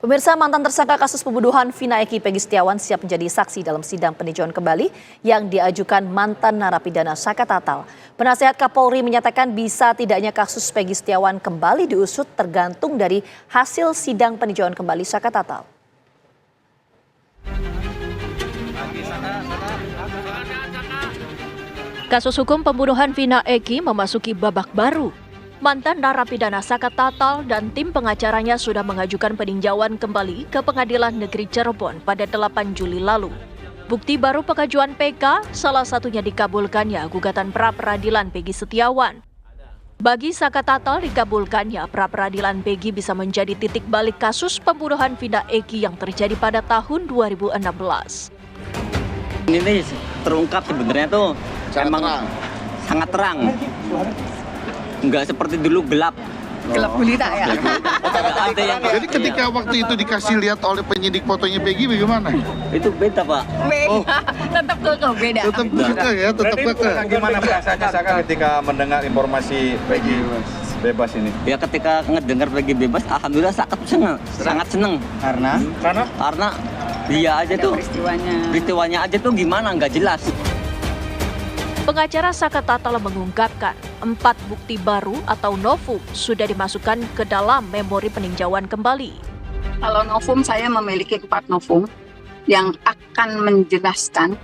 Pemirsa, mantan tersangka kasus pembunuhan Vina Eki Peggy Setiawan siap menjadi saksi dalam sidang peninjauan kembali yang diajukan mantan narapidana Saka Tatal. Penasehat Kapolri menyatakan bisa tidaknya kasus Peggy Setiawan kembali diusut tergantung dari hasil sidang peninjauan kembali Saka Tatal. Kasus hukum pembunuhan Vina Eki memasuki babak baru. Mantan narapidana Saka Tatal dan tim pengacaranya sudah mengajukan peninjauan kembali ke Pengadilan Negeri Cirebon pada 8 Juli lalu. Bukti baru pengajuan PK salah satunya dikabulkannya gugatan pra-peradilan Peggy Setiawan. Bagi Saka Tatal dikabulkannya pra-peradilan Peggy bisa menjadi titik balik kasus pembunuhan Vina Eki yang terjadi pada tahun 2016. Ini terungkap sebenarnya tuh sangat terang. Enggak seperti dulu gelap gulita ya. Jadi ketika waktu itu dikasih lihat oleh penyidik fotonya Peggy bagaimana? Itu beda, Pak. Beda, tetap beda. Tetap kekeh ya, tetap kekeh. Gimana perasaannya Saka ketika mendengar informasi Peggy bebas ini? Ya ketika ngedengar Peggy bebas, alhamdulillah sangat seneng. Karena dia aja tuh peristiwanya aja tuh gimana nggak jelas. Pengacara Saka Tatal mengungkapkan 4 bukti baru atau novum sudah dimasukkan ke dalam memori peninjauan kembali. Kalau novum, saya memiliki 4 novum yang akan menjelaskan,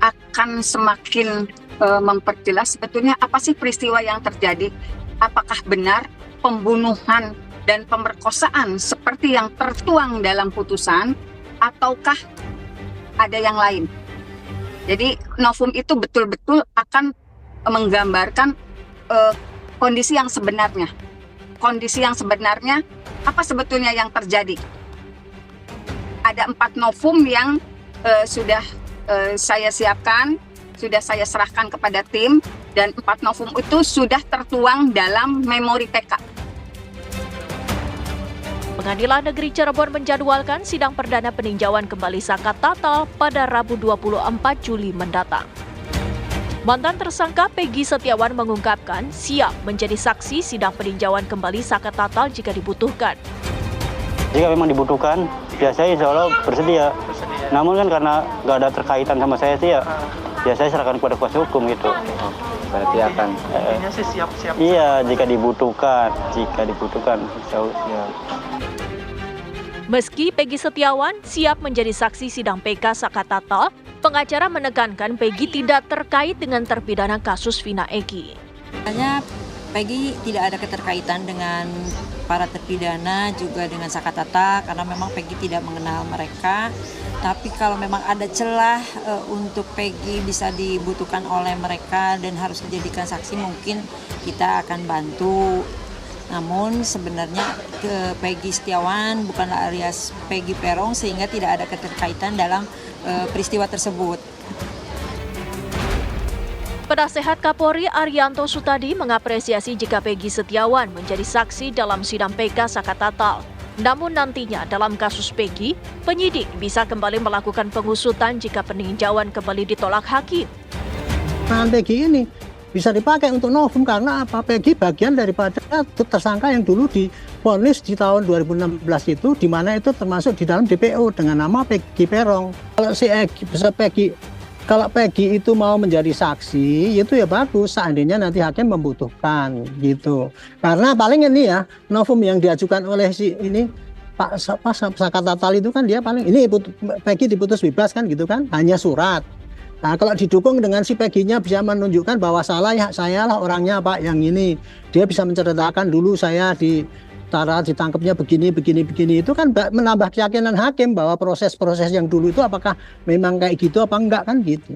akan semakin memperjelas sebetulnya apa sih peristiwa yang terjadi. Apakah benar pembunuhan dan pemerkosaan seperti yang tertuang dalam putusan, ataukah ada yang lain. Jadi novum itu betul-betul akan menggambarkan kondisi yang sebenarnya. Kondisi yang sebenarnya, apa sebetulnya yang terjadi. Ada 4 novum yang sudah saya siapkan, sudah saya serahkan kepada tim, dan 4 novum itu sudah tertuang dalam memori PK. Pengadilan Negeri Cirebon menjadwalkan sidang perdana peninjauan kembali Saka Tatal pada Rabu 24 Juli mendatang. Mantan tersangka Peggy Setiawan mengungkapkan siap menjadi saksi sidang peninjauan kembali Saka Tatal jika dibutuhkan. Jika memang dibutuhkan, ya saya insya Allah bersedia. Namun kan karena nggak ada terkaitan sama saya sih ya saya serahkan kepada kuasa hukum gitu. Berarti akan siap-siap. Iya, jika dibutuhkan, insya Allah. Meski Peggy Setiawan siap menjadi saksi sidang PK Saka Tatal, pengacara menekankan Peggy tidak terkait dengan terpidana kasus Vina Eki. Sebenarnya Peggy tidak ada keterkaitan dengan para terpidana juga dengan Saka Tatal karena memang Peggy tidak mengenal mereka. Tapi kalau memang ada celah untuk Peggy bisa dibutuhkan oleh mereka dan harus dijadikan saksi, mungkin kita akan bantu. Namun sebenarnya Peggy Setiawan bukanlah alias Peggy Peron sehingga tidak ada keterkaitan dalam peristiwa tersebut. Penasehat Kapolri Arianto Sutadi mengapresiasi jika Peggy Setiawan menjadi saksi dalam sidang PK Saka Tatal. Namun nantinya dalam kasus Peggy, penyidik bisa kembali melakukan pengusutan jika peninjauan kembali ditolak hakim. Peggy ini bisa dipakai untuk novum karena apa? Peggy bagian daripada tersangka yang dulu divonis di tahun 2016 itu, di mana itu termasuk di dalam DPO dengan nama Peggy Peron. Kalau Peggy itu mau menjadi saksi, itu ya bagus. Seandainya nanti hakim membutuhkan gitu. Karena paling ini ya novum yang diajukan oleh Pak Saka Tatal itu kan dia paling ini Peggy diputus bebas kan gitu kan, hanya surat. Nah, kalau didukung dengan si Peggy-nya bisa menunjukkan bahwa saya lah orangnya Pak yang ini. Dia bisa menceritakan dulu saya ditangkapnya begini itu kan menambah keyakinan hakim bahwa proses-proses yang dulu itu apakah memang kayak gitu apa enggak kan gitu.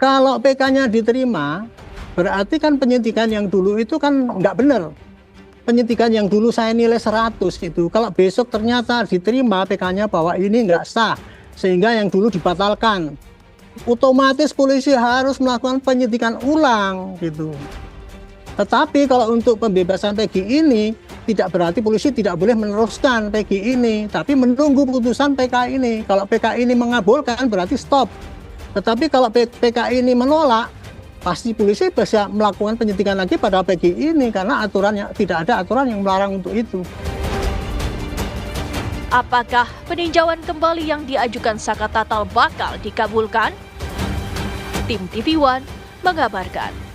Kalau PK-nya diterima, berarti kan penyidikan yang dulu itu kan enggak benar. Penyidikan yang dulu saya nilai 100 itu, kalau besok ternyata diterima PK-nya bahwa ini enggak sah, sehingga yang dulu dibatalkan. Otomatis polisi harus melakukan penyidikan ulang gitu. Tetapi kalau untuk pembebasan Peggy ini tidak berarti polisi tidak boleh meneruskan Peggy ini, tapi menunggu putusan PK ini. Kalau PK ini mengabulkan berarti stop. Tetapi kalau PK ini menolak, pasti polisi bisa melakukan penyidikan lagi pada Peggy ini karena tidak ada aturan yang melarang untuk itu. Apakah peninjauan kembali yang diajukan Saka Tatal bakal dikabulkan? Tim TV One mengabarkan.